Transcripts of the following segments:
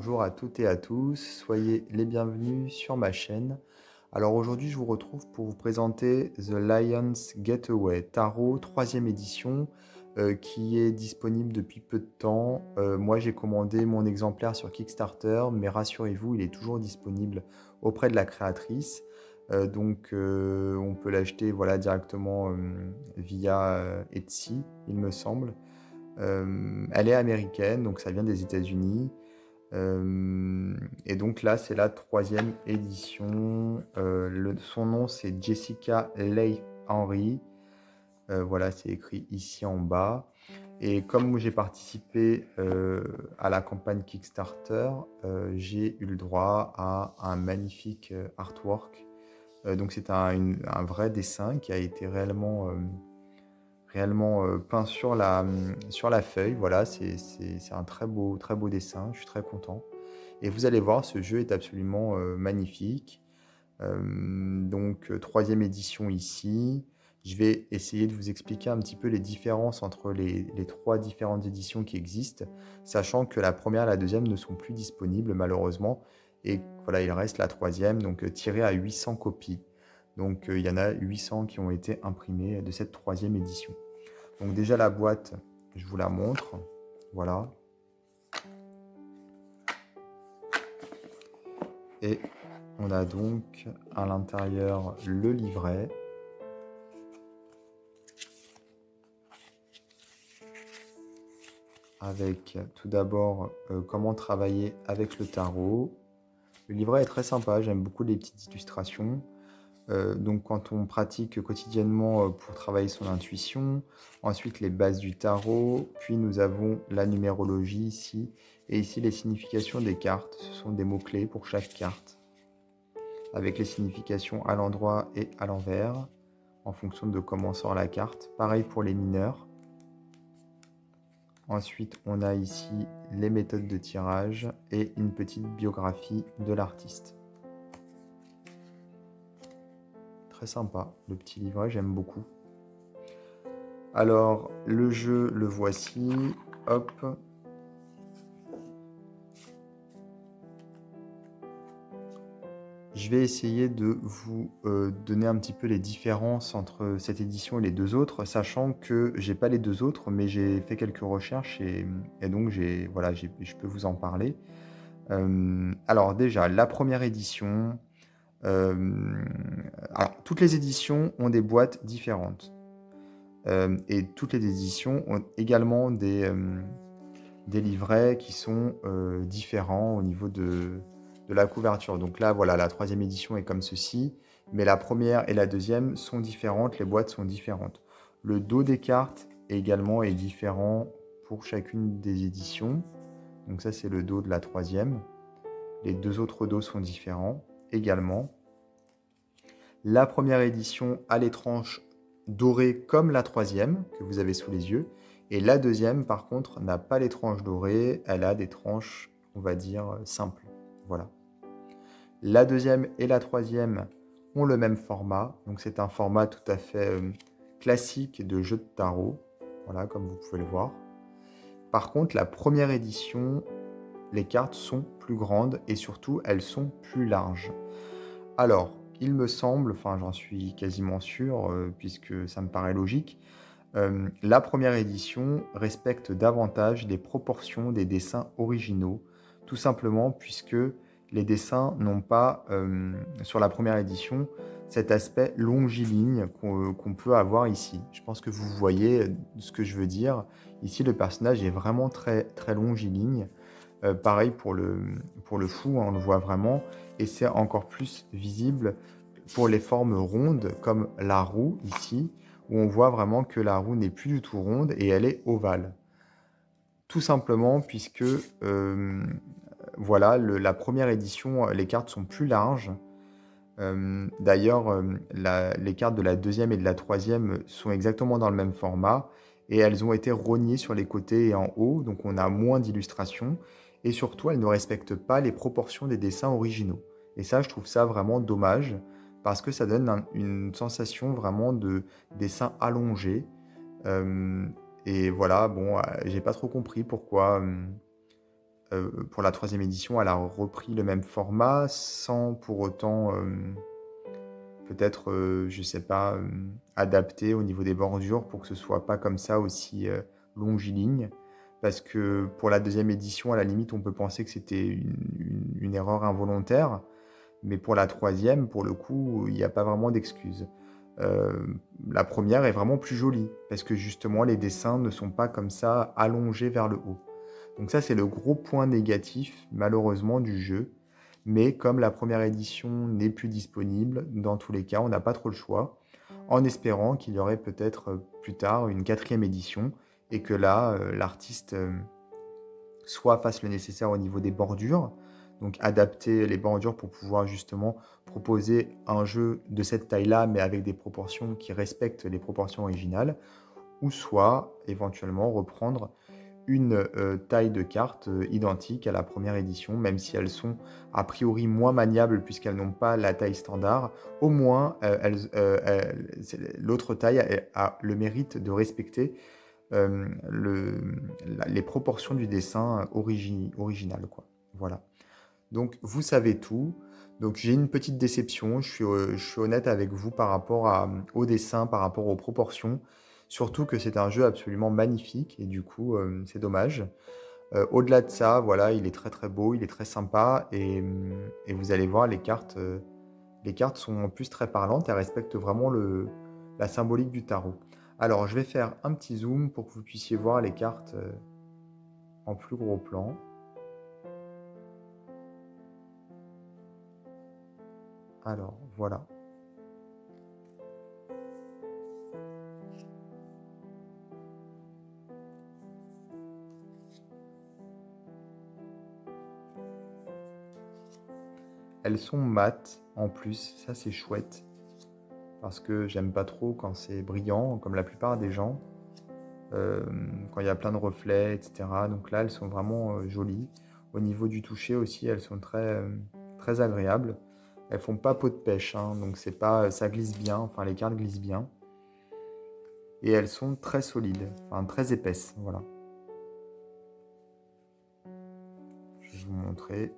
bonjour à toutes et à tous, soyez les bienvenus sur ma chaîne. Alors aujourd'hui je vous retrouve pour vous présenter The Lion's Getaway Tarot 3e édition qui est disponible depuis peu de temps. Moi j'ai commandé mon exemplaire sur Kickstarter, mais rassurez-vous il est toujours disponible auprès de la créatrice. Donc on peut l'acheter voilà, directement via Etsy il me semble. Elle est américaine, donc ça vient des États-Unis. Et donc là, c'est la 3e édition. Son nom, c'est Jessica Leigh Henry. Voilà, c'est écrit ici en bas. Et comme j'ai participé à la campagne Kickstarter, j'ai eu le droit à un magnifique artwork. Donc c'est un vrai dessin qui a été réellement peint sur la feuille. Voilà, c'est un très beau dessin, je suis très content. Et vous allez voir, ce jeu est absolument magnifique. Donc, 3e édition ici. Je vais essayer de vous expliquer un petit peu les différences entre les trois différentes éditions qui existent, sachant que la première et la deuxième ne sont plus disponibles malheureusement. Et voilà, il reste la 3e, donc tirée à 800 copies. Donc, il y en a 800 qui ont été imprimées de cette 3e édition. Donc déjà la boîte, je vous la montre. Voilà. Et on a donc à l'intérieur le livret. Avec tout d'abord comment travailler avec le tarot. Le livret est très sympa, j'aime beaucoup les petites illustrations. Donc quand on pratique quotidiennement pour travailler son intuition, ensuite les bases du tarot, puis nous avons la numérologie ici, et ici les significations des cartes, ce sont des mots-clés pour chaque carte, avec les significations à l'endroit et à l'envers, en fonction de comment sort la carte. Pareil pour les mineurs. Ensuite, on a ici les méthodes de tirage et une petite biographie de l'artiste. Très sympa, le petit livret, j'aime beaucoup. Alors, le jeu, le voici. Hop. Je vais essayer de vous donner un petit peu les différences entre cette édition et les deux autres, sachant que j'ai pas les deux autres, mais j'ai fait quelques recherches et donc voilà, je peux vous en parler. Alors déjà, la première édition, alors, toutes les éditions ont des boîtes différentes. Et toutes les éditions ont également des livrets qui sont différents au niveau de la couverture. Donc là, voilà, la 3e édition est comme ceci, mais la première et la deuxième sont différentes, les boîtes sont différentes. Le dos des cartes également est différent pour chacune des éditions. Donc ça, c'est le dos de la 3e. Les deux autres dos sont différents également. La première édition a les tranches dorées comme la 3e que vous avez sous les yeux. Et la deuxième, par contre, n'a pas les tranches dorées. Elle a des tranches, on va dire, simples. Voilà. La deuxième et la 3e ont le même format. Donc c'est un format tout à fait classique de jeu de tarot. Voilà, comme vous pouvez le voir. Par contre, la première édition, les cartes sont plus grandes et surtout, elles sont plus larges. Alors, il me semble, enfin j'en suis quasiment sûr, puisque ça me paraît logique, la première édition respecte davantage les proportions des dessins originaux, tout simplement puisque les dessins n'ont pas, sur la première édition, cet aspect longiligne qu'on peut avoir ici. Je pense que vous voyez ce que je veux dire. Ici, le personnage est vraiment très, très longiligne. Pareil pour le fou, hein, on le voit vraiment. Et c'est encore plus visible pour les formes rondes, comme la roue ici, où on voit vraiment que la roue n'est plus du tout ronde et elle est ovale. Tout simplement puisque, voilà, la première édition, les cartes sont plus larges. D'ailleurs, les cartes de la deuxième et de la troisième sont exactement dans le même format et elles ont été rognées sur les côtés et en haut, donc on a moins d'illustrations et surtout elles ne respectent pas les proportions des dessins originaux. Et ça, je trouve ça vraiment dommage parce que ça donne une sensation vraiment de dessin allongé. Et voilà, bon, j'ai pas trop compris pourquoi pour la troisième édition, elle a repris le même format sans pour autant, peut-être, je sais pas, adapter au niveau des bordures pour que ce soit pas comme ça aussi, longiligne. Parce que pour la deuxième édition, à la limite, on peut penser que c'était une erreur involontaire, mais pour la troisième, pour le coup, il y a pas vraiment d'excuse. La première est vraiment plus jolie parce que justement les dessins ne sont pas comme ça allongés vers le haut. Donc ça, c'est le gros point négatif malheureusement du jeu. Mais comme la première édition n'est plus disponible, dans tous les cas, on n'a pas trop le choix, en espérant qu'il y aurait peut-être, plus tard une quatrième édition et que là, l'artiste, soit fasse le nécessaire au niveau des bordures, donc adapter les bordures pour pouvoir justement proposer un jeu de cette taille-là, mais avec des proportions qui respectent les proportions originales, ou soit éventuellement reprendre une taille de carte identique à la première édition, même si elles sont a priori moins maniables puisqu'elles n'ont pas la taille standard. Au moins, l'autre taille a le mérite de respecter les proportions du dessin original, quoi. Voilà. Donc, vous savez tout. Donc, j'ai une petite déception. Je suis honnête avec vous par rapport au dessin, par rapport aux proportions. Surtout que c'est un jeu absolument magnifique et du coup, c'est dommage. Au-delà de ça, voilà, il est très très beau, il est très sympa et vous allez voir, les cartes sont en plus très parlantes. Elles respectent vraiment la symbolique du tarot. Alors, je vais faire un petit zoom pour que vous puissiez voir les cartes en plus gros plan. Alors, voilà. Elles sont mates en plus, ça c'est chouette. Parce que j'aime pas trop quand c'est brillant, comme la plupart des gens. Quand il y a plein de reflets, etc. Donc là, elles sont vraiment jolies. Au niveau du toucher aussi, elles sont très agréables. Elles font pas peau de pêche, hein, donc c'est pas, ça glisse bien, enfin les cartes glissent bien. Et elles sont très solides, enfin très épaisses, voilà. Je vais vous montrer.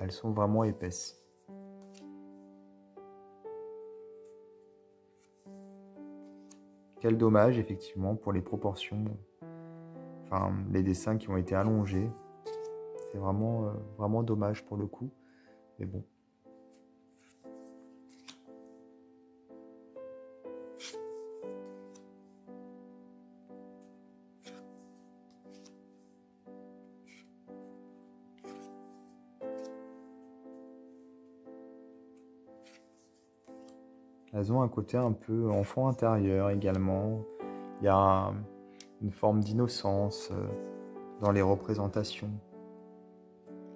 Elles sont vraiment épaisses. Quel dommage, effectivement, pour les proportions, enfin les dessins qui ont été allongés. C'est vraiment dommage pour le coup. Mais bon. Elles ont un côté un peu enfant intérieur également. Il y a une forme d'innocence dans les représentations.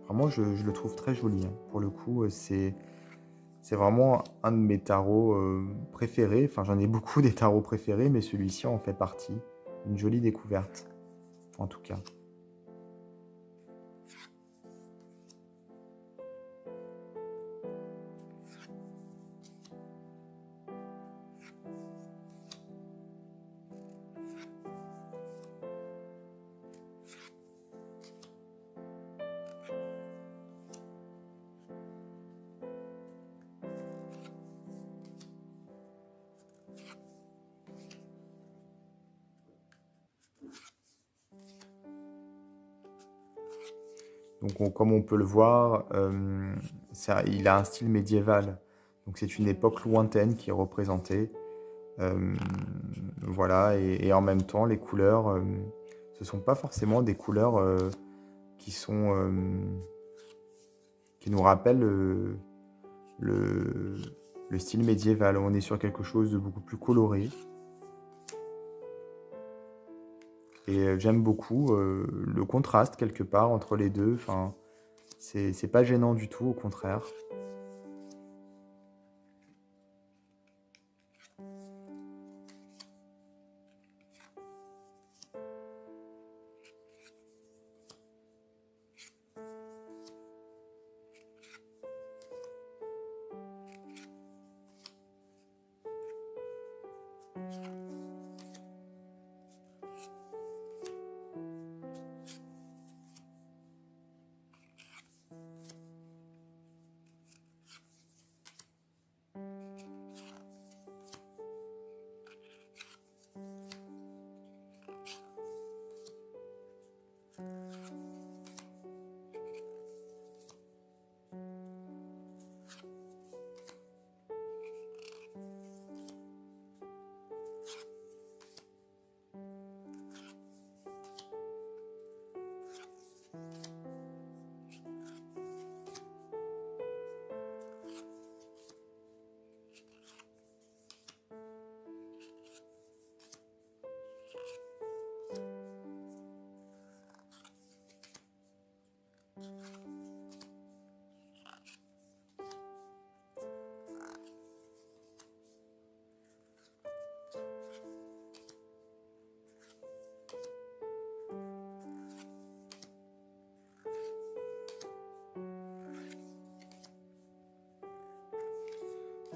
Vraiment, je le trouve très joli, hein. Pour le coup, c'est vraiment un de mes tarots préférés. Enfin, j'en ai beaucoup des tarots préférés, mais celui-ci en fait partie. Une jolie découverte, en tout cas. Donc, comme on peut le voir, il a un style médiéval. Donc, c'est une époque lointaine qui est représentée. Euh, voilà, et en même temps, les couleurs, ce sont pas forcément des couleurs qui sont, qui nous rappellent le, le style médiéval. On est sur quelque chose de beaucoup plus coloré. Et j'aime beaucoup le contraste quelque part entre les deux. Enfin, c'est pas gênant du tout, au contraire.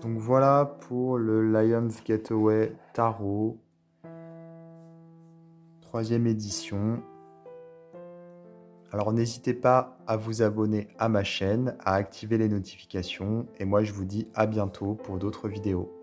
Donc voilà pour le Lion's Getaway Tarot, 3e édition. Alors n'hésitez pas à vous abonner à ma chaîne, à activer les notifications et moi je vous dis à bientôt pour d'autres vidéos.